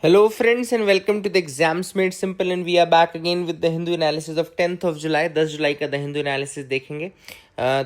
Hello friends and welcome to the Exams Made Simple and we are back again with the Hindu analysis of 10th of July 10 जुलाई का the Hindu analysis देखेंगे।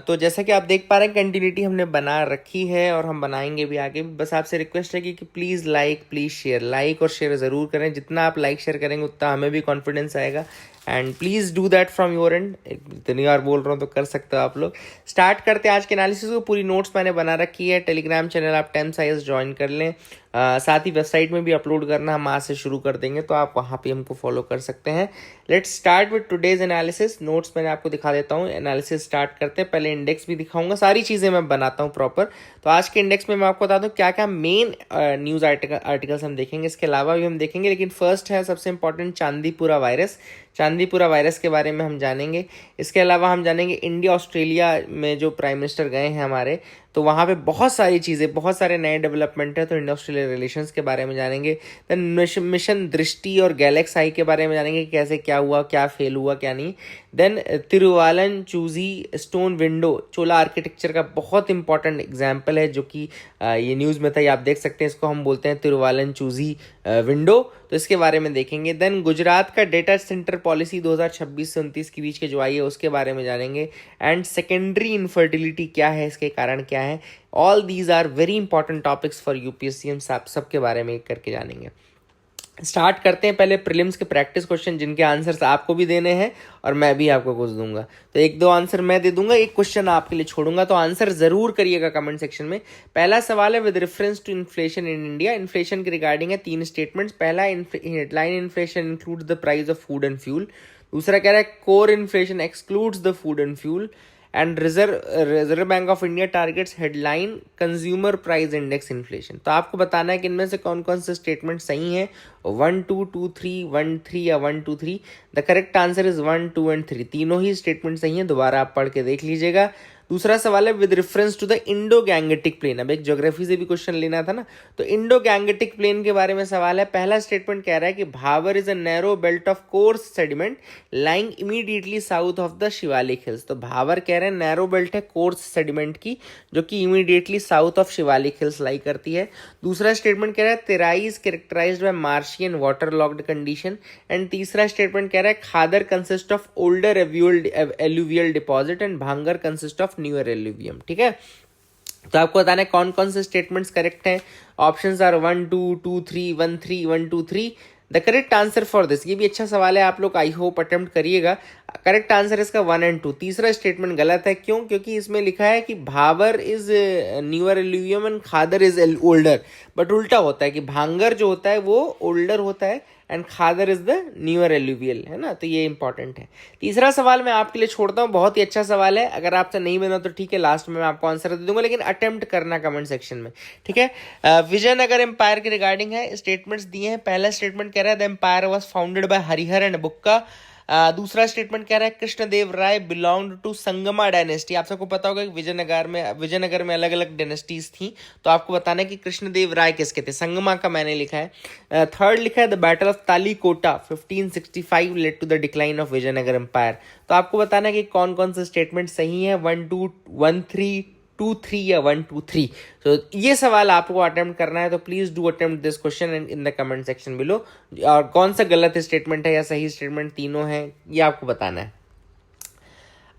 तो जैसा कि आप देख पा रहे हैं कंटिन्यूटी हमने बना रखी है और हम बनाएंगे भी आगे। बस आपसे रिक्वेस्ट है कि प्लीज़ प्लीज़ शेयर लाइक और शेयर ज़रूर करें। जितना आप लाइक शेयर करेंगे उतना हमें भी कॉन्फिडेंस आएगा and please do that from your and. इतनी बार बोल रहा हूँ तो कर सकते हो आप लोग। स्टार्ट करते हैं आज के एनालिसिस को। पूरी नोट्स मैंने बना रखी है। टेलीग्राम चैनल आप 10 साइज ज्वाइन कर लें। साथ ही वेबसाइट में भी अपलोड करना हम आज से शुरू कर देंगे, तो आप वहाँ पे हमको फॉलो कर सकते हैं। Let's start with today's analysis. Notes मैंने आपको दिखा देता हूँ। एनालिसिस स्टार्ट करते हैं। पहले इंडेक्स भी दिखाऊंगा, सारी चीज़ें मैं बनाता हूँ प्रॉपर। तो आज के इंडेक्स में मैं आपको बता दूँ क्या क्या मेन न्यूज़ आर्टिकल्स हम देखेंगे। इसके अलावा भी हम देखेंगे, लेकिन फर्स्ट है सबसे important Chandipura virus. Chandipura virus के बारे में हम जानेंगे। इसके अलावा हम जानेंगे इंडिया ऑस्ट्रेलिया में जो प्राइम मिनिस्टर गए हैं हमारे, तो वहाँ पे बहुत सारी चीज़ें, बहुत सारे नए डेवलपमेंट है। तो इंडिया ऑस्ट्रेलिया रिलेशंस के बारे में जानेंगे। देन मिशन दृष्टि और गैलेक्स आई के बारे में जानेंगे, कैसे क्या हुआ, क्या फेल हुआ, क्या नहीं। देन तिरुवालन चूजी स्टोन विंडो चोला आर्किटेक्चर का बहुत इंपॉर्टेंट एग्जाम्पल है, जो कि ये न्यूज़ में था, ये आप देख सकते हैं। इसको हम बोलते हैं तिरुवालन चूजी विंडो। तो इसके बारे में देखेंगे। देन गुजरात का डेटा सेंटर पॉलिसी 2026 से 29 के बीच के जो आई है उसके बारे में जानेंगे। एंड सेकेंडरी इनफर्टिलिटी क्या है, इसके कारण क्या है। All these are very important topics for UPSC. हम सब के बारे में करके जानेंगे। स्टार्ट करते हैं पहले प्रीलिम्स के प्रैक्टिस क्वेश्चन, जिनके आंसर्स आपको भी देने हैं और मैं भी आपको कुछ दूंगा। तो एक दो आंसर मैं दे दूंगा, एक क्वेश्चन आपके लिए छोड़ूंगा, तो आंसर जरूर करिएगा कमेंट सेक्शन में। पहला सवाल है with reference to inflation in India. Inflation के रिगार्डिंग है 3 स्टेटमेंट्स। पहला, headline inflation includes the price of food and fuel. दूसरा कह रहा है core inflation excludes the food and fuel. And reserve bank of India targets headline consumer price index inflation. तो आपको बताना है कि इनमें से कौन कौन से स्टेटमेंट सही हैं। 1 2 2 3 1 3 या 1 2 3। The correct answer is 1 2 and 3। तीनों ही स्टेटमेंट सही हैं, दोबारा आप पढ़ के देख लीजिएगा। दूसरा सवाल है with reference to the Indo Gangetic plain. अब एक ज्योग्राफी से भी क्वेश्चन लेना था ना, तो इंडो गैंगेटिक प्लेन के बारे में सवाल है। पहला स्टेटमेंट कह रहा है कि भावर is a narrow belt of coarse sediment lying immediately south of the Shivalik hills. तो भावर कह रहे हैं नैरो बेल्ट है कोर्स सेडिमेंट की, जो कि immediately south of Shivalik hills lie करती है। दूसरा स्टेटमेंट कह रहा है Terai is characterized by marshy water locked condition. And तीसरा स्टेटमेंट कह रहा है Khadar consist of older alluvial deposit and Bhangar consist of newer alluvium. ठीक है, तो आपको बताना है कौन कौन से स्टेटमेंट्स करेक्ट हैं। Options are 1 2 2 3 1 3 1 2 3। The correct answer for this, ये भी अच्छा सवाल है, आप लोग आई होप अटेम्प्ट करिएगा। करेक्ट आंसर इसका 1 एंड 2। तीसरा स्टेटमेंट गलत है। क्यों? क्योंकि इसमें लिखा है कि भावर is newer alluvium and khadar is older, but उल्टा होता है कि भांगर जो होता है वो ओल्डर होता है and khadar is the newer alluvial, है ना। तो ये इंपॉर्टेंट है। तीसरा सवाल मैं आपके लिए छोड़ता हूँ, बहुत ही अच्छा सवाल है। अगर आपसे नहीं बना तो ठीक है, लास्ट में मैं आपको आंसर दे दूंगा, लेकिन अटेम्प्ट करना कमेंट सेक्शन में। ठीक है, विजयनगर एम्पायर के रिगार्डिंग है, स्टेटमेंट्स दिए हैं। पहला स्टेटमेंट कह रहा है the empire was founded by Harihara and Bukka. दूसरा स्टेटमेंट कह रहा है Krishnadeva Raya belong to Sangama dynasty. आप सबको पता होगा कि विजयनगर में अलग अलग डायनेस्टीज थी, तो आपको बताना है कि कृष्णदेव राय किसके थे। संगमा का मैंने लिखा है। थर्ड लिखा है the battle of Talikota 1565 led to the decline of Vijayanagara empire. तो आपको बताना है कि कौन कौन से स्टेटमेंट सही है। 1 2 1 3 2 3 या 1 2 3। तो ये सवाल आपको अटेम्प्ट करना है, तो please do attempt this question in the comment section below. और कौन सा गलत स्टेटमेंट है या सही स्टेटमेंट, तीनों है, ये आपको बताना है।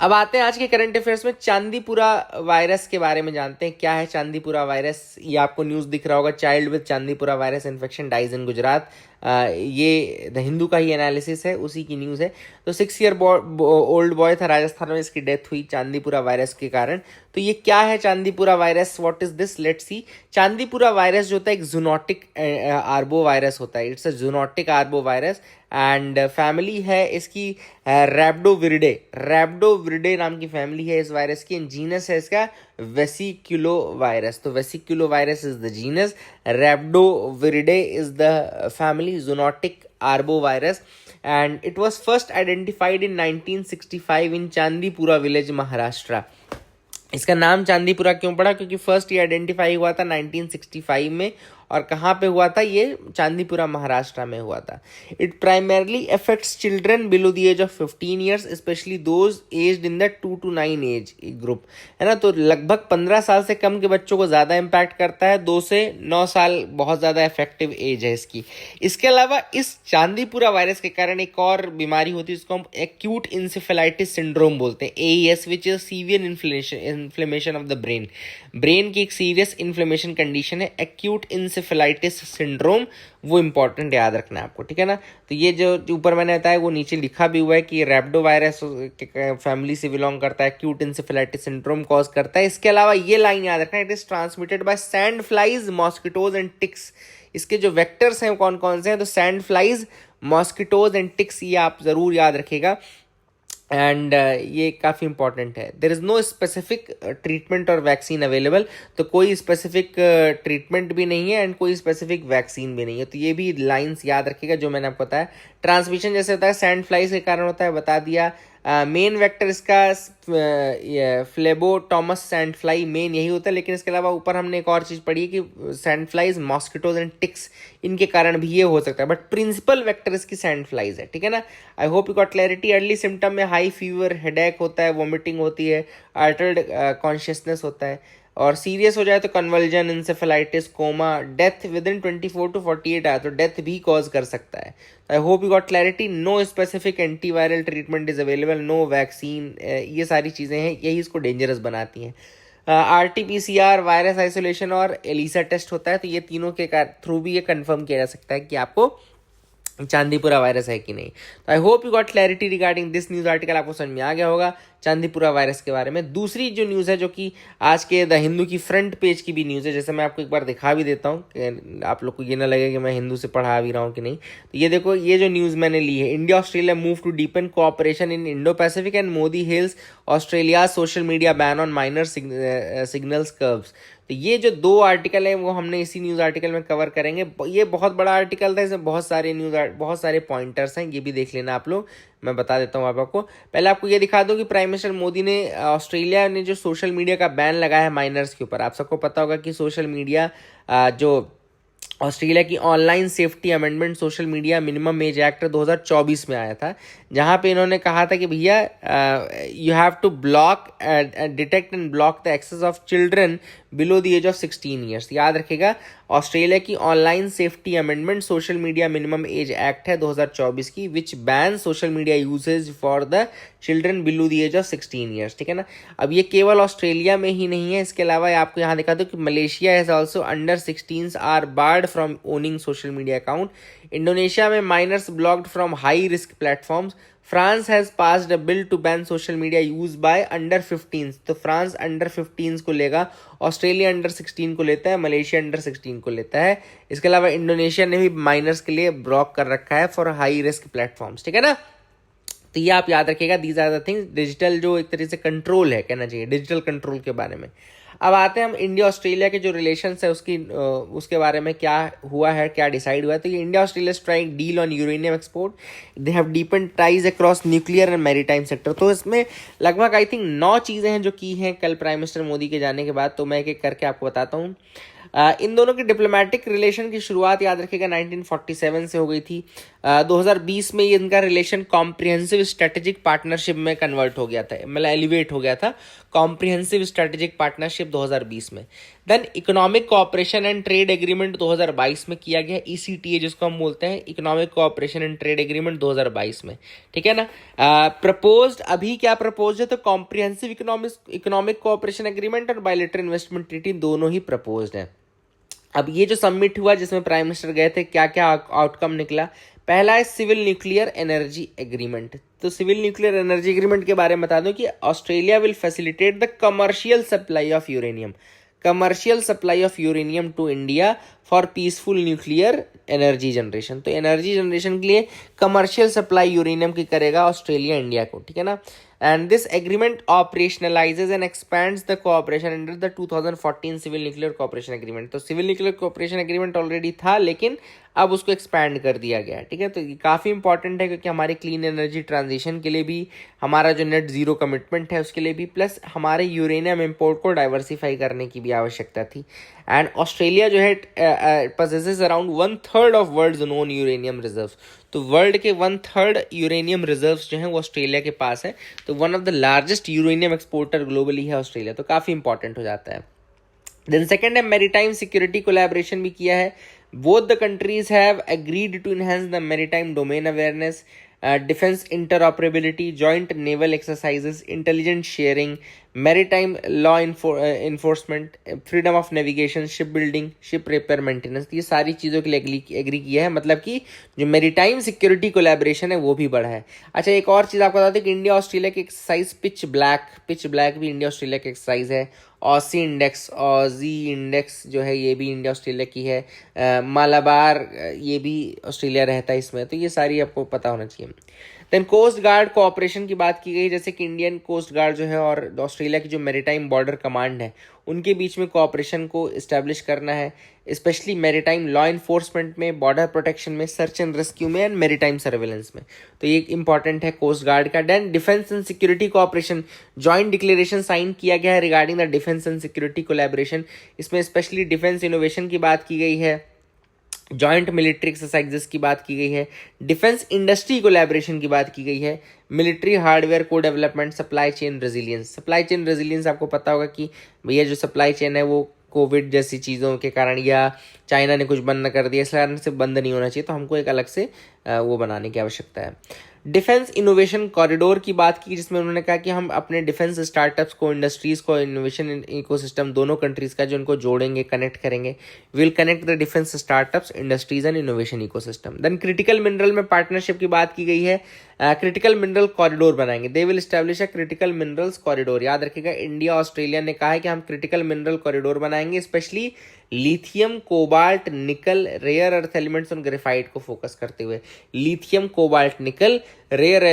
अब आते हैं आज के करंट अफेयर्स में। चांदीपुरा वायरस के बारे में जानते हैं। क्या है चांदीपुरा वायरस? ये आपको न्यूज़ दिख रहा होगा, child with Chandipura virus infection dies in Gujarat. ये द हिंदू का ही एनालिसिस है, उसी की न्यूज़ है। तो 6 ईयर ओल्ड बॉय था राजस्थान में, इसकी डेथ हुई चांदीपुरा वायरस के कारण। तो ये क्या है Chandipura virus, what is this, let's see. Chandipura virus जो होता है एक जूनोटिक आर्बो वायरस होता है। It's a zoonotic arbovirus and family है इसकी रैप्डोविरिडे नाम की फैमिली है इस वायरस की। जीनस है इसका वेसिक्यूलो वायरस। तो vesiculovirus is the genus, Rhabdoviridae is the family, zoonotic arbovirus. And it was first identified in 1965 in Chandipura village, Maharashtra. इसका नाम चांदीपुरा क्यों पड़ा? क्योंकि फर्स्ट ये आइडेंटिफाई हुआ था 1965 में और कहाँ पे हुआ था, ये चांदीपुरा महाराष्ट्र में हुआ था। It primarily affects children below the age of 15 years, specially those aged in the 2 to 9 age group, है ना। तो लगभग 15 साल से कम के बच्चों को ज़्यादा इम्पैक्ट करता है, 2 से 9 साल बहुत ज़्यादा इफेक्टिव एज है इसकी। इसके अलावा इस चांदीपुरा वायरस के कारण एक और बीमारी होती है जिसको हम एक्यूट इंसेफेलाइटिस सिंड्रोम बोलते हैं, AES, which is severe inflammation of the brain की एक सीरियस इन्फ्लेमेशन कंडीशन है, एक्यूट इंसेफेलाइटिस सिंड्रोम। वो इंपॉर्टेंट याद रखना है आपको, ठीक है ना। तो ये जो ऊपर मैंने बताया वो नीचे लिखा भी हुआ है कि रैप्डो वायरस फैमिली से बिलोंग करता है, एक्यूट इंसेफेलाइटिस सिंड्रोम कॉज करता है। इसके अलावा ये लाइन याद रखना, it is transmitted by sand flies, mosquitoes and ticks. इसके जो वेक्टर्स हैं कौन कौन से हैं, तो sand flies, mosquitoes and ticks, ये आप ज़रूर याद रखिएगा। एंड ये काफ़ी इंपॉर्टेंट है। There is no specific treatment और वैक्सीन अवेलेबल, तो कोई स्पेसिफिक ट्रीटमेंट भी नहीं है एंड कोई स्पेसिफिक वैक्सीन भी नहीं है। तो ये भी लाइंस याद रखिएगा जो मैंने आपको बताया। ट्रांसमिशन जैसे होता है सैंड फ्लाइज के कारण होता है, बता दिया। मेन वेक्टर इसका फ्लेबोटोमस सैंड फ्लाई मेन यही होता है, लेकिन इसके अलावा ऊपर हमने एक और चीज़ पढ़ी कि sand flies, mosquitoes and ticks, इनके कारण भी ये हो सकता है, बट प्रिंसिपल वेक्टर इसकी सैंड फ्लाइज है, ठीक है ना। I hope you got clarity. Early symptom में हाई फीवर, हेडेक होता है, वोमिटिंग होती है, अल्टर्ड कॉन्शियसनेस होता है, और सीरियस हो जाए तो convulsion, encephalitis, coma, death within 24 to 48 hours, तो डेथ भी कॉज कर सकता है। I hope you got clarity. No specific antiviral treatment is available, no vaccine, ये सारी चीज़ें हैं, यही इसको डेंजरस बनाती हैं। RT-PCR, वायरस आइसोलेशन और एलिसा टेस्ट होता है, तो ये तीनों के थ्रू भी ये कंफर्म किया जा सकता है कि आपको चांदीपुरा वायरस है कि नहीं। तो I hope you got clarity regarding this news article. आपको समझ में आ गया होगा चांदीपुरा वायरस के बारे में। दूसरी जो न्यूज़ है, जो कि आज के द हिंदू की फ्रंट पेज की भी न्यूज़ है, जैसे मैं आपको एक बार दिखा भी देता हूँ, आप लोग को ये ना लगे कि मैं हिंदू से पढ़ा भी रहा हूँ कि नहीं। तो ये देखो, ये जो न्यूज़ मैंने ली है, India Australia move to deepen cooperation in Indo Pacific and Modi hails Australia social media ban on minor signals curbs. तो ये जो 2 आर्टिकल हैं वो हमने इसी न्यूज़ आर्टिकल में कवर करेंगे। ये बहुत बड़ा आर्टिकल था, इसमें बहुत सारे पॉइंटर्स हैं, ये भी देख लेना आप लोग। मैं बता देता हूँ आपको। पहले आपको ये दिखा दूँ कि प्राइम मिनिस्टर मोदी ने ऑस्ट्रेलिया ने जो सोशल मीडिया का बैन लगाया है माइनर्स के ऊपर। आप सबको पता होगा कि सोशल मीडिया जो ऑस्ट्रेलिया की online safety amendment social media minimum age act 2024 में आया था, जहां पे इन्होंने कहा था कि भैया you have to block detect and block the access of children below the age of 16 years. याद रखिएगा, ऑस्ट्रेलिया की online safety amendment social media minimum age act है 2024 की, which ban social media usages for the children below the age of 16 years, ठीक है ना। अब ये केवल ऑस्ट्रेलिया में ही नहीं है, इसके अलावा आपको यहाँ दिखा दो कि Malaysia has also under 16 are barred from owning social media account. Indonesia में minors blocked from high risk platforms. France has passed a bill to ban social media use by under 15। तो फ्रांस अंडर 15 को लेगा, Australia under 16 को लेता है, Malaysia under 16 को लेता है। इसके अलावा इंडोनेशिया ने भी माइनर्स के लिए ब्लॉक कर रखा है फॉर हाई रिस्क प्लेटफॉर्म्स, ठीक है ना। तो ये आप याद रखिएगा, these are the things. Digital जो एक तरीके से कंट्रोल है, कहना चाहिए डिजिटल कंट्रोल के बारे में। अब आते हैं हम इंडिया ऑस्ट्रेलिया के जो रिलेशंस है उसके बारे में क्या हुआ है, क्या डिसाइड हुआ है। तो ये India Australia strike deal on uranium export, they have deepen ties across nuclear and maritime sector. तो इसमें लगभग आई थिंक 9 चीज़ें हैं जो की हैं कल प्राइम मिनिस्टर मोदी के जाने के बाद। तो मैं एक एक करके आपको बताता हूँ। इन दोनों की डिप्लोमेटिक रिलेशन की शुरुआत याद रखिएगा 1947 से हो गई थी। 2020 में ये इनका रिलेशन कॉम्प्रिहेंसिव स्ट्रेटेजिक पार्टनरशिप में कन्वर्ट हो गया था, मतलब एलिवेट हो गया था। कॉम्प्रिहेंसिव स्ट्रेटेजिक पार्टनरशिप 2020 में। Then economic cooperation and trade agreement 2022 में किया गया, ECTA जिसको हम बोलते हैं, economic cooperation and trade agreement 2022 में, ठीक है ना। प्रपोज्ड अभी क्या प्रपोज है, तो कॉम्प्रिहेंसिव इकोनॉमिक कोऑपरेशन एग्रीमेंट और बायलैटरल इन्वेस्टमेंट ट्रीटी दोनों ही प्रपोज्ड है। अब ये जो समिट हुआ जिसमें प्राइम मिनिस्टर गए थे, क्या क्या आउटकम निकला। पहला है सिविल न्यूक्लियर एनर्जी एग्रीमेंट। तो सिविल न्यूक्लियर एनर्जी एग्रीमेंट के बारे में बता दूं कि Australia will facilitate the commercial supply of uranium, commercial supply of uranium two India for peaceful nuclear energy generation. तो एनर्जी जनरेशन के लिए कमर्शियल सप्लाई यूरेनियम की करेगा ऑस्ट्रेलिया इंडिया को, ठीक है ना। and this agreement operationalizes and expands the cooperation under the 2014 Civil Nuclear Cooperation Agreement. तो Civil Nuclear Cooperation Agreement already था, लेकिन अब उसको एक्सपैंड कर दिया गया है, ठीक है। तो ये काफ़ी इंपॉर्टेंट है क्योंकि हमारे क्लीन एनर्जी ट्रांजिशन के लिए भी, हमारा जो नेट जीरो कमिटमेंट है उसके लिए भी, प्लस हमारे यूरेनियम इंपोर्ट को डाइवर्सिफाई करने की भी आवश्यकता थी। एंड ऑस्ट्रेलिया जो है possesses around 1/3 of world's known uranium reserves. तो वर्ल्ड के 1/3 यूरेनियम रिजर्व्स जो हैं वो ऑस्ट्रेलिया के पास है। तो one of the largest uranium exporter globally है ऑस्ट्रेलिया, तो काफ़ी इंपॉर्टेंट हो जाता है। देन सेकेंड है मैरीटाइम सिक्योरिटी कोलैबोरेशन भी किया है। Both the countries have agreed to enhance the maritime domain awareness, defence interoperability, joint naval exercises, intelligence sharing, maritime law enforcement, freedom of navigation, ship building, ship repair maintenance, ये सारी चीज़ों के लिए agree किया है। मतलब कि जो मैरीटाइम सिक्योरिटी कोलैबोरेशन है वो भी बढ़ा है। अच्छा, एक और चीज़ आपको बता दें कि इंडिया ऑस्ट्रेलिया की एक्सरसाइज पिच ब्लैक भी इंडिया ऑस्ट्रेलिया की एक्सरसाइज है। ऑजी इंडेक्स जो है ये भी इंडिया ऑस्ट्रेलिया की है। मालाबार ये भी ऑस्ट्रेलिया रहता है इसमें, तो ये सारी आपको पता होना चाहिए। देन कोस्ट गार्ड कोऑपरेशन की बात की गई, जैसे कि इंडियन कोस्ट गार्ड जो है और ऑस्ट्रेलिया की जो मैरीटाइम बॉर्डर कमांड है उनके बीच में कोऑपरेशन को इस्टेब्लिश करना है, स्पेशली मैरीटाइम लॉ इन्फोर्समेंट में, बॉर्डर प्रोटेक्शन में, सर्च एंड रेस्क्यू में एंड मैरीटाइम सर्वेलेंस में। तो ये इंपॉर्टेंट है कोस्ट गार्ड का। Then defence and security cooperation, joint declaration sign किया गया है regarding the defence and security collaboration. इसमें स्पेशली डिफेंस इनोवेशन की बात की गई है, जॉइंट मिलिट्री एक्सरसाइजेस की बात की गई है, डिफेंस इंडस्ट्री कोलैबोरेशन की बात की गई है, मिलिट्री हार्डवेयर को डेवलपमेंट, सप्लाई चेन रेजिलियंस आपको पता होगा कि भैया जो सप्लाई चेन है वो कोविड जैसी चीज़ों के कारण या चाइना ने कुछ बंद कर दिया, इस कारण से बंद नहीं होना चाहिए, तो हमको एक अलग से वो बनाने की आवश्यकता है। डिफेंस इनोवेशन कॉरिडोर की बात की, जिसमें उन्होंने कहा कि हम अपने डिफेंस स्टार्टअप्स को, इंडस्ट्रीज को, इनोवेशन इकोसिस्टम दोनों कंट्रीज का जो उनको जोड़ेंगे, कनेक्ट करेंगे। Will connect the defence startups, industries and innovation ecosystem. Then critical mineral में पार्टनरशिप की बात की गई है, क्रिटिकल मिनरल कॉरिडोर बनाएंगे। They will establish a critical minerals corridor. याद रखिएगा, इंडिया ऑस्ट्रेलिया ने कहा है कि हम क्रिटिकल मिनरल कॉरिडोर बनाएंगे, specially lithium, cobalt, nickel, rare earth elements और ग्रेफाइट को फोकस करते हुए। Lithium, cobalt, nickel, rare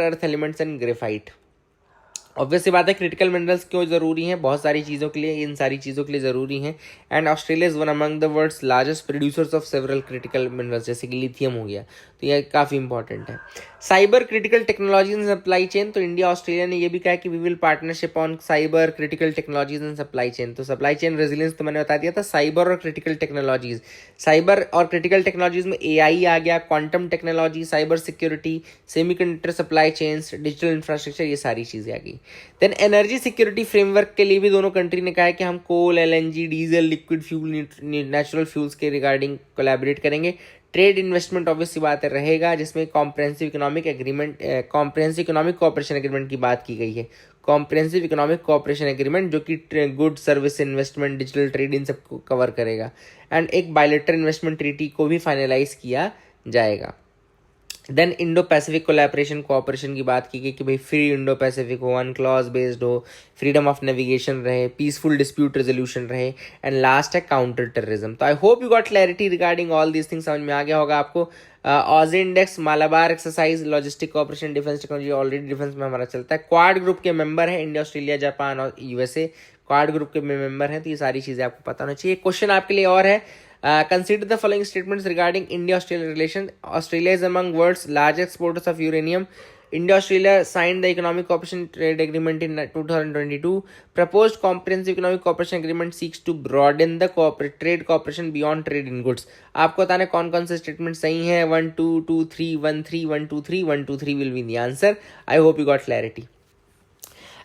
earth elements and graphite. Obvious सी बात है, क्रिटिकल मिनरल्स क्यों जरूरी हैं? बहुत सारी चीज़ों के लिए, इन सारी चीज़ों के लिए ज़रूरी हैं। And Australia is one among the world's largest producers of several critical minerals, जैसे कि लिथियम हो गया, तो यह काफ़ी इंपॉर्टेंट है। Cyber critical technologies and supply chain, तो इंडिया ऑस्ट्रेलिया ने यह भी कहा कि we will partnership on cyber critical technologies and supply chain. तो सप्लाई चेन रेजिलियंस तो मैंने बता दिया था। साइबर और क्रिटिकल टेक्नोलॉजीज, साइबर और क्रिटिकल टेक्नोलॉजीज में AI आ गया, quantum technology, cyber security, semiconductor supply chains, digital infrastructure, ये सारी चीज़ें आ गई। देन एनर्जी सिक्योरिटी फ्रेमवर्क के लिए भी दोनों कंट्री ने कहा है कि हम कोल, LNG, diesel, liquid fuel, natural fuels के रिगार्डिंग कोलैबोरेट करेंगे। ट्रेड इन्वेस्टमेंट ऑब्वियस सी बात है रहेगा, जिसमें कॉम्प्रिहेंसिव इकोनॉमिक कोऑपरेशन एग्रीमेंट की बात की गई है। कॉम्प्रिहेंसिव इकोनॉमिक कोऑपरेशन एग्रीमेंट जो कि good service investment, digital trade, इन सबको कवर करेगा। एंड एक बायलैटरल इन्वेस्टमेंट ट्रीटी को भी फाइनलाइज किया जाएगा। Then Indo Pacific collaboration cooperation की बात की गई कि भाई फ्री इंडो पैसिफिक हो, अनक्लॉज बेस्ड हो, फ्रीडम ऑफ नेविगेशन रहे, पीसफुल डिस्प्यूट रेजोल्यूशन रहे, एंड लास्ट है काउंटर टेररिज्म। तो I hope you got clarity regarding all these things, समझ में आ गया होगा आपको। Aussie index, Malabar exercise, logistic cooperation, defence technology, already defence में हमारा चलता है। क्वाड ग्रुप के मेंबर है इंडिया, ऑस्ट्रेलिया, जापान और USA, क्वाड ग्रुप के मेंबर हैं, तो ये सारी चीज़ें आपको पता होना चाहिए। क्वेश्चन आपके लिए और है, consider the following statements regarding India-Australia relations. Australia is among world's largest exporters of uranium. India-Australia signed the Economic Cooperation Trade Agreement in 2022. Proposed Comprehensive Economic Cooperation Agreement seeks to broaden the trade cooperation beyond trade in goods. आपको बताना है कौन कौन से statement सही हैं। 1 2 2 3 1 3 1 2 3 1 2 3 will be the answer. I hope you got clarity.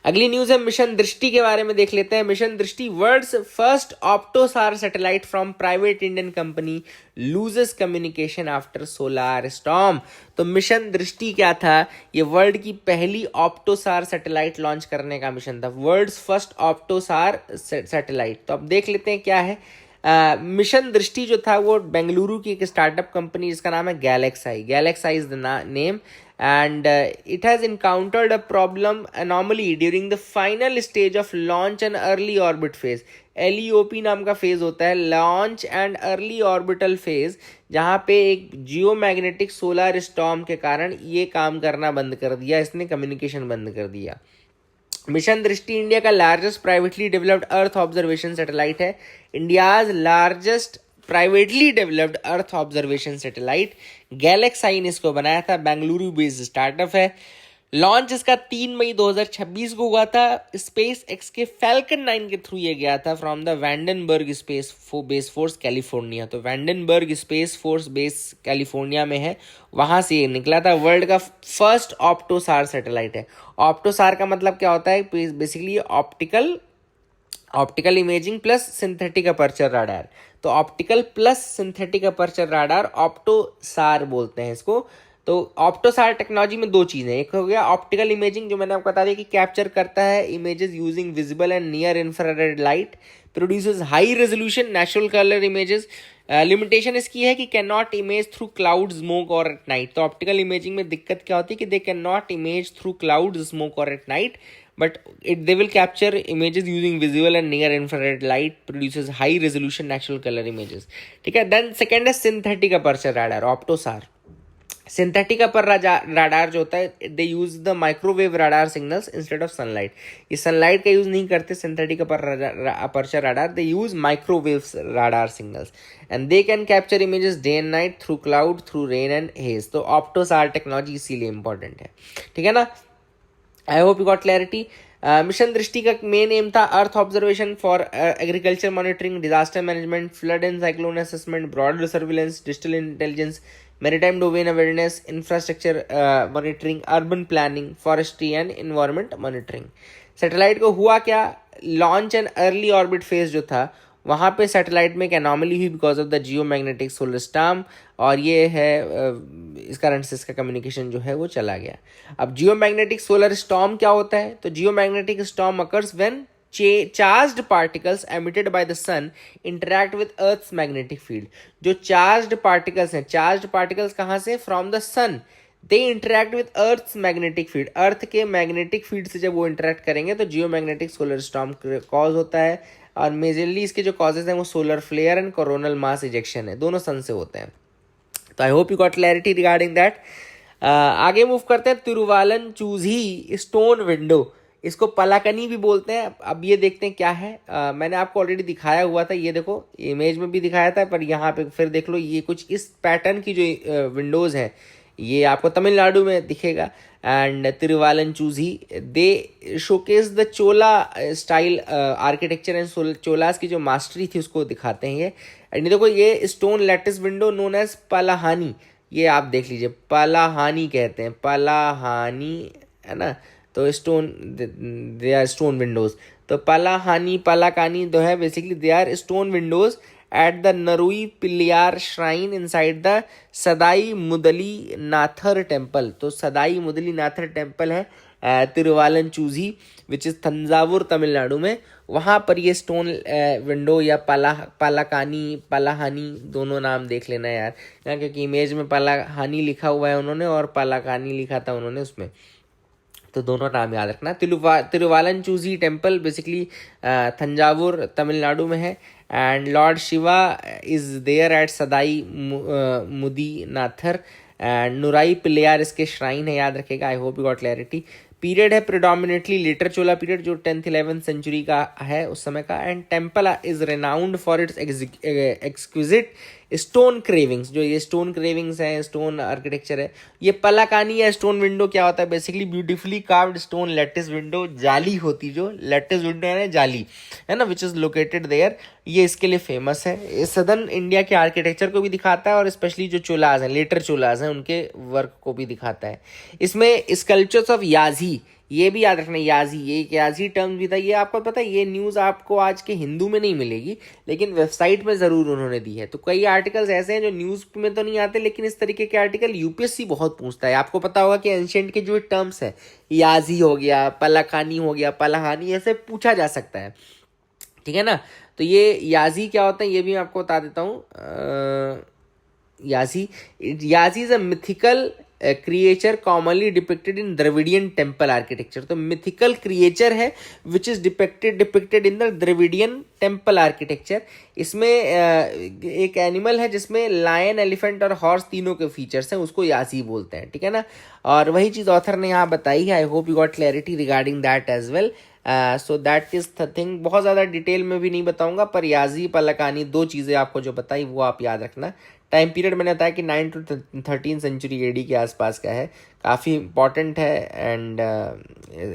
अगली news है मिशन दृष्टि के बारे में देख लेते हैं। Mission Drishti, world's first optosar satellite from private Indian company loses communication after solar storm. तो मिशन दृष्टि क्या था? ये वर्ल्ड की पहली ऑप्टोसार सैटेलाइट लॉन्च करने का मिशन था, वर्ल्ड्स फर्स्ट ऑप्टोसार सैटेलाइट। तो अब देख लेते हैं क्या है। मिशन दृष्टि जो था वो बेंगलुरु की एक स्टार्टअप कंपनी जिसका नाम है GalaxEye is the name, and it has encountered a problem anomaly during the final stage of launch and early orbit phase. LEOP नाम का फेज होता है, launch and early orbital phase, जहाँ पे एक जियोमैग्नेटिक सोलर स्टॉर्म के कारण ये काम करना बंद कर दिया, इसने कम्युनिकेशन बंद कर दिया। मिशन दृष्टि इंडिया का largest privately developed earth observation satellite है, India's largest privately developed earth observation satellite. GalaxEye ने इसको बनाया था, बेंगलुरु बेस्ड स्टार्टअप है। लॉन्च इसका 3 मई 2026 को हुआ था। स्पेस एक्स के फैल्कन 9 के थ्रू ये गया था from the Vandenberg space base force California. तो Vandenberg space force base California में है, वहां से ये निकला था। वर्ल्ड का फर्स्ट ऑप्टोसार सैटेलाइट है। ऑप्टोसार का मतलब क्या होता है? Basically optical imaging plus synthetic aperture radar. तो optical plus synthetic aperture radar optosar बोलते हैं इसको। तो ऑप्टोसार टेक्नोलॉजी में दो चीज़ें, एक हो गया ऑप्टिकल इमेजिंग जो मैंने आपको बता दिया कि कैप्चर करता है images using visible and near infrared light, produces high resolution natural colour images. Limitation इसकी है कि can not image through cloud smoke और एट नाइट। तो ऑप्टिकल इमेजिंग में दिक्कत क्या होती है कि they can not image through cloud smoke और at night, but they will capture images using visible and near infrared light, produces high resolution natural color images। ठीक है। then second है synthetic aperture radar, optosar। Synthetic aperture radar जो होता है, they use the microwave radar signals instead of sunlight. ये sunlight का use नहीं करते synthetic aperture radar, they use microwave radar signals and they can capture images day and night through cloud, through rain and haze. तो optosar technology इसीलिए important है। ठीक है ना। I hope you got clarity. Mission Drishti का main aim था earth observation for agriculture monitoring, disaster management, flood and cyclone assessment, broader surveillance, digital intelligence, maritime domain awareness, infrastructure monitoring, urban planning, forestry and environment monitoring. Satellite को हुआ क्या, launch and early orbit phase जो था वहाँ पे satellite में एक anomaly हुई because of the geomagnetic solar storm, और ये है इस कारण से इसका कम्युनिकेशन जो है वो चला गया। अब जियोमैग्नेटिक सोलर स्टॉर्म क्या होता है? तो geomagnetic storm occurs when charged particles emitted by the sun interact with earth's magnetic field. जो चार्ज्ड पार्टिकल्स हैं, चार्ज्ड पार्टिकल्स कहाँ से? From the sun, they interact with earth's magnetic field. Earth के magnetic field से जब वो interact करेंगे तो जियोमैग्नेटिक सोलर स्टॉर्म कॉज होता है। और मेजरली इसके जो कॉजेज हैं वो solar flare and coronal mass ejection है, दोनों सन से होते हैं। तो I hope you got clarity regarding that. आगे मूव करते हैं। तिरुवालन चूजी स्टोन विंडो, इसको पलाकनी भी बोलते हैं। अब ये देखते हैं क्या है। मैंने आपको ऑलरेडी दिखाया हुआ था, ये देखो इमेज में भी दिखाया था, पर यहाँ पे फिर देख लो। ये कुछ इस पैटर्न की जो विंडोज़ हैं ये आपको तमिलनाडु में दिखेगा। And तिरुवालन choosy they showcase the Chola style architecture and Cholas की जो मास्टरी थी उसको दिखाते हैं ये। एंड देखो ये stone lattice window known as पलाहानी, ये आप देख लीजिए, पलाहानी कहते हैं, पलाहानी है ना। तो stone, they are stone windows. तो पलाहानी पलाकानी जो है basically they are stone windows at the Narui Pillayar shrine inside the सदाई मुदली नाथर टेम्पल। तो सदाई मुदली नाथर टेम्पल है तिरुवालन choosy which is Thanjavur Tamil Nadu में। वहाँ पर ये स्टोन विंडो या पलाकानी पलाहानी दोनों नाम देख लेना यार, यहाँ क्योंकि इमेज में पलाहानी लिखा हुआ है उन्होंने और पलाकानी लिखा था उन्होंने उसमें, तो दोनों नाम याद रखना। तिरुवालन choosy temple basically Thanjavur Tamil Nadu में है। And Lord Shiva is there at सदाई मुदी नाथर एंड नुराई पिल्लेयार इसके श्राइन है, याद रखेगा। आई hope you got clarity. Period है प्रिडोमिनेटली लेटर चोला पीरियड जो 10th 11th सेंचुरी का है उस समय का। And temple is renowned for its exquisite stone cravings. जो ये स्टोन क्रेविंग्स हैं, स्टोन आर्किटेक्चर है। ये पलाकानी या स्टोन विंडो क्या होता है? Basically beautifully carved stone lattice window, जाली होती जो लैटिस विंडो है ना, जाली है ना, विच इज लोकेटेड देयर। ये इसके लिए फेमस है। ये सदर्न इंडिया के आर्किटेक्चर को भी दिखाता है और स्पेशली जो चोलाज हैं, लेटर चोलाज हैं, उनके वर्क को भी दिखाता है। इसमें स्कल्पचर्स ऑफ याजी, ये भी याद रखना, याजी, ये एक याजी टर्म भी था। ये आपको पता है, ये न्यूज़ आपको आज के हिंदू में नहीं मिलेगी लेकिन वेबसाइट में ज़रूर उन्होंने दी है। तो कई आर्टिकल्स ऐसे हैं जो न्यूज़ में तो नहीं आते, लेकिन इस तरीके के आर्टिकल यूपीएससी बहुत पूछता है। आपको पता होगा कि एंशिएंट के जो टर्म्स हैं, याजी हो गया, पलाकानी हो गया, पलाहानी, ऐसे पूछा जा सकता है। ठीक है ना। तो ये याजी क्या होता है ये भी मैं आपको बता देता हूँ। Yali is a mythical creature commonly depicted in Dravidian temple architecture. तो मिथिकल क्रिएचर है which is depicted in the Dravidian temple architecture. इसमें एक एनिमल है जिसमें लायन, एलिफेंट और हॉर्स तीनों के फीचर्स हैं, उसको यासी बोलते हैं, ठीक है ना। और वही चीज़ ऑथर ने यहाँ बताई है। I hope you got clarity regarding that as well. So that is the thing. बहुत ज़्यादा डिटेल में भी नहीं बताऊंगा, पर याजी पलकानी दो चीज़ें आपको जो बताई वो आप याद रखना। टाइम पीरियड मैंने बताया कि 9 to 13 सेंचुरी एडी के आसपास का है, काफ़ी इंपॉर्टेंट है and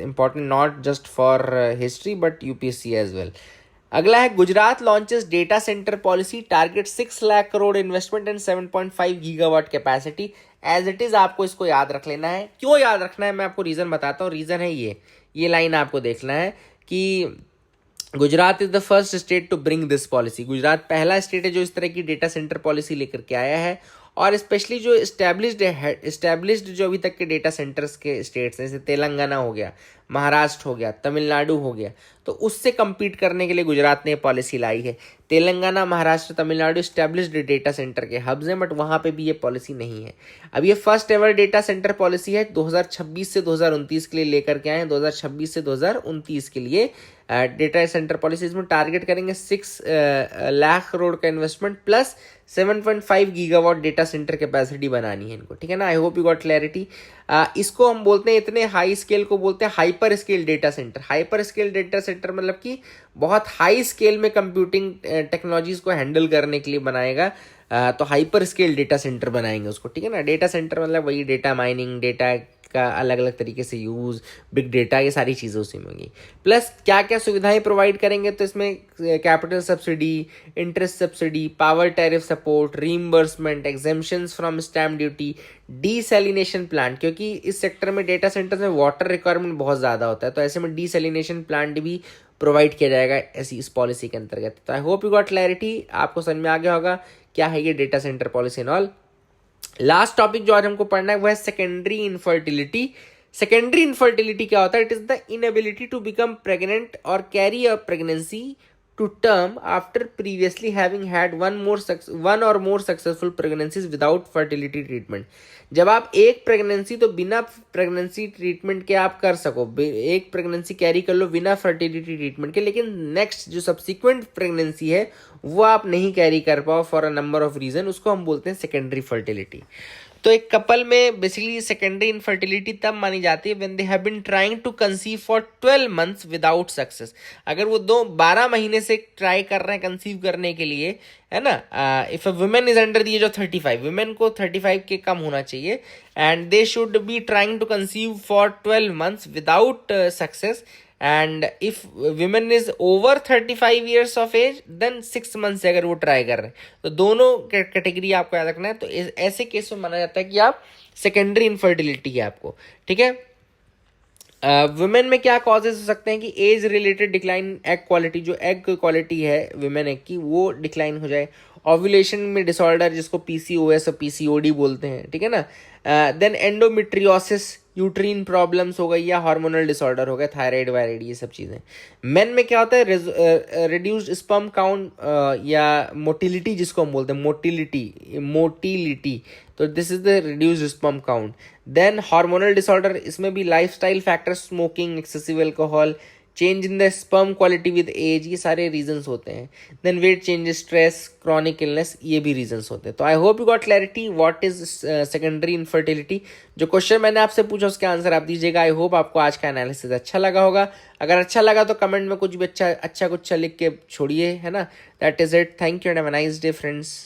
important not just for history but UPSC as well. अगला है Gujarat launches data centre policy, target 6 lakh crore investment and 7.5 gigawatt capacity. As it is आपको इसको याद रख लेना है। क्यों याद रखना है मैं आपको रीज़न बताता हूँ। रीज़न है ये लाइन आपको देखना है कि Gujarat is the first state to bring this policy. Gujarat पहला स्टेट है जो इस तरह की डेटा सेंटर पॉलिसी लेकर के आया है। और स्पेशली जो इस्टेब्लिश्ड जो अभी तक के डेटा सेंटर्स के स्टेट्स हैं, जैसे तेलंगाना हो गया, महाराष्ट्र हो गया, तमिलनाडु हो गया, तो उससे compete करने के लिए गुजरात ने पॉलिसी लाई है। Telangana, Maharashtra, Tamil Nadu established data centre के हब्स हैं, बट वहाँ पे भी ये पॉलिसी नहीं है। अब ये first ever data centre policy है, 2026 से 2029 के लिए लेकर के आए हैं। 2026 से 2029 के लिए डेटा सेंटर पॉलिसी, इसमें टारगेट करेंगे 6 लाख करोड़ का investment plus 7.5 gigawatt data centre capacity बनानी है इनको, ठीक है ना। I hope you got clarity. इसको हम बोलते हैं, इतने हाई स्केल को बोलते हैं hyper scale data centre. Hyper scale data centre मतलब कि बहुत हाई स्केल में कंप्यूटिंग टेक्नोलॉजीज को हैंडल करने के लिए बनाएगा। तो हाइपर स्केल डेटा सेंटर बनाएंगे उसको, ठीक है ना। डेटा सेंटर मतलब वही डेटा माइनिंग, डेटा का अलग अलग तरीके से यूज़, बिग डेटा, ये सारी चीज़ें उसी में होंगी। प्लस क्या क्या सुविधाएं प्रोवाइड करेंगे, तो इसमें capital subsidy, interest subsidy, power tariff support, reimbursement, exemptions from stamp duty, desalination plant, क्योंकि इस सेक्टर में डेटा सेंटर्स में वाटर रिक्वायरमेंट बहुत ज़्यादा होता है, तो ऐसे में डीसैलिनेशन प्लांट भी प्रोवाइड किया जाएगा ऐसी इस पॉलिसी के अंतर्गत। तो I hope you got clarity, आपको समझ में आ गया होगा क्या है ये data centre policy and all. Last topic जो आज हमको पढ़ना है वो है सेकेंडरी इनफर्टिलिटी। सेकेंडरी इनफर्टिलिटी क्या होता है? It is the inability to become pregnant or carry a pregnancy to term after previously having had one or more successful pregnancies without fertility treatment. जब आप एक प्रेगनेंसी तो बिना प्रेगनेंसी ट्रीटमेंट के आप कर सको, एक प्रेगनेंसी कैरी कर लो बिना फर्टिलिटी ट्रीटमेंट के, लेकिन नेक्स्ट जो सब्सिक्वेंट प्रेगनेंसी है वो आप नहीं कैरी कर पाओ for a number of reason, उसको हम बोलते हैं सेकेंडरी फर्टिलिटी। तो एक कपल में बेसिकली सेकेंडरी इनफर्टिलिटी तब मानी जाती है when they have been trying to conceive for 12 months without success. अगर वो 12 महीने से ट्राई कर रहे हैं कंसीव करने के लिए, है ना। If a woman is under the age of 35, woman को 35 के कम होना चाहिए, and they should be trying to conceive for 12 months without success, and if women is over 35 years of age then 6 month से अगर वो ट्राई कर रहे हैं, तो दोनों कैटेगरी आपको याद रखना है। तो ऐसे केस में माना जाता है कि आप सेकेंडरी इनफर्टिलिटी है आपको, ठीक है। वुमेन में क्या कॉजेज हो सकते हैं कि age related decline, egg quality, जो एग क्वालिटी है वुमेन एग की वो डिक्लाइन हो जाए, ओव्यूलेशन में डिसऑर्डर जिसको पीसीओएस और पीसीओडी बोलते हैं, ठीक है ना। देन एंडोमेट्रियोसिस, यूट्रीन प्रॉब्लम्स हो गई, या हार्मोनल डिसऑर्डर हो गया, थायराइड वायराइड, ये सब चीज़ें। मेन में क्या होता है? रिड्यूस्ड स्पर्म काउंट या मोटिलिटी जिसको हम बोलते हैं, मोटिलिटी, तो this is the reduced sperm count. Then hormonal disorder, इसमें भी lifestyle factors, smoking, excessive alcohol, change in the sperm quality with age, ये सारे रीजंस होते हैं। Then weight changes, stress, chronic illness, ये भी रीजंस होते हैं। तो I hope you got clarity what is secondary infertility. जो क्वेश्चन मैंने आपसे पूछा उसके आंसर आप दीजिएगा। आई होप आपको आज का एनालिसिस अच्छा लगा होगा। अगर अच्छा लगा तो कमेंट में कुछ भी अच्छा कुछ लिख के छोड़िए, है ना। That is it, thank you and have a nice day friends.